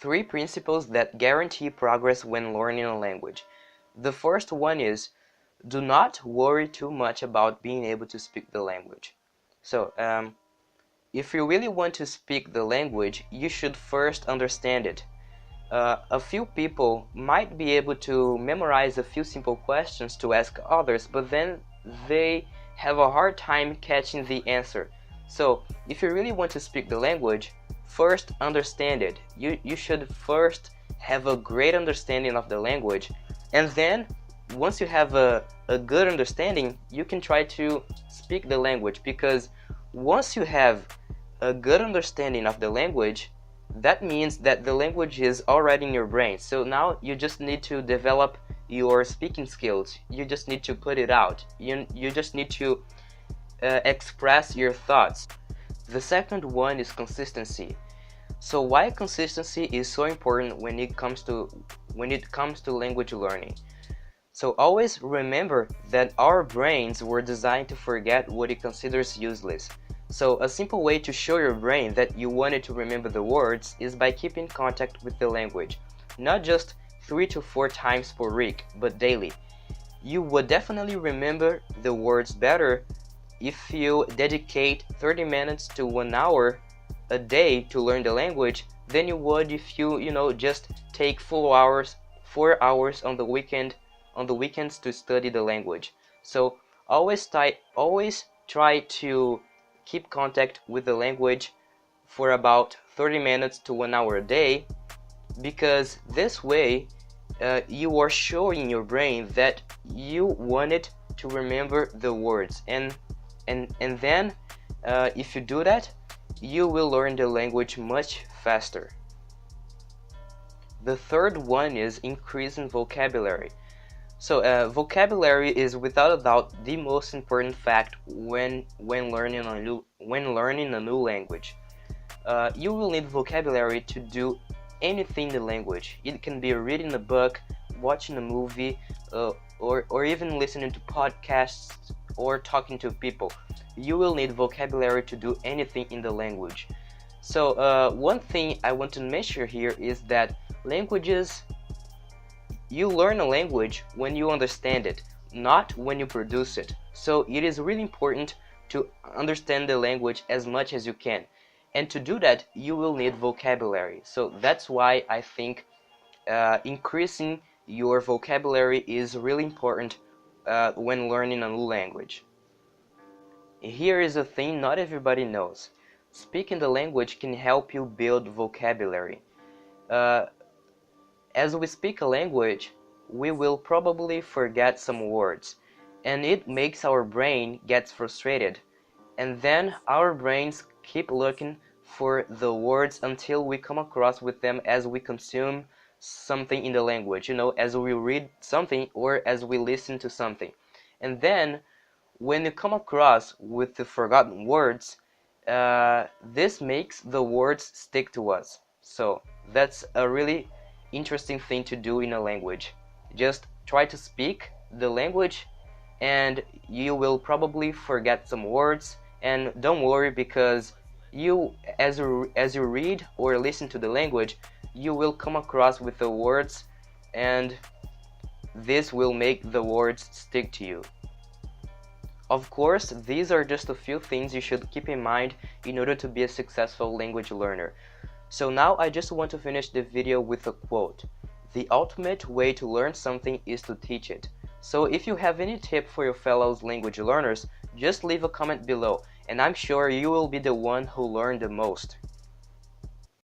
three principles that guarantee progress when learning a language. The first one is, do not worry too much about being able to speak the language. So, if you really want to speak the language, you should first understand it. A few people might be able to memorize a few simple questions to ask others, but then they have a hard time catching the answer. So, if you really want to speak the language, first understand it. You should first have a great understanding of the language, and then once you have a good understanding, you can try to speak the language, because once you have a good understanding of the language, that means that the language is already in your brain. So now you just need to develop your speaking skills. You just need to put it out. You just need to express your thoughts. The second one is consistency. So why consistency is so important when it comes to language learning? So always remember that our brains were designed to forget what it considers useless. So a simple way to show your brain that you wanted to remember the words is by keeping contact with the language, not just 3 to 4 times per week, but daily. You would definitely remember the words better if you dedicate 30 minutes to 1 hour a day to learn the language than you would if you just take 4 hours on the weekends to study the language. So always try to keep contact with the language for about 30 minutes to 1 hour a day, because this way you are showing your brain that you wanted to remember the words, and then if you do that, you will learn the language much faster. The third one is increasing vocabulary. So vocabulary is without a doubt the most important fact when learning a new language. You will need vocabulary to do anything in the language. It can be reading a book, watching a movie, or even listening to podcasts or talking to people. You will need vocabulary to do anything in the language. So one thing I want to mention here is that you learn a language when you understand it, not when you produce it. So it is really important to understand the language as much as you can. And to do that, you will need vocabulary. So that's why I think increasing your vocabulary is really important when learning a new language. Here is a thing not everybody knows. Speaking the language can help you build vocabulary. As we speak a language, we will probably forget some words, and it makes our brain get frustrated. And then our brains keep looking for the words until we come across with them as we consume something in the language, as we read something or as we listen to something. And then when you come across with the forgotten words, this makes the words stick to us. So that's a really interesting thing to do in a language. Just try to speak the language and you will probably forget some words, and don't worry, because as you read or listen to the language, you will come across with the words, and this will make the words stick to you. Of course, these are just a few things you should keep in mind in order to be a successful language learner. So now I just want to finish the video with a quote. The ultimate way to learn something is to teach it. So if you have any tip for your fellow language learners, just leave a comment below, and I'm sure you will be the one who learned the most.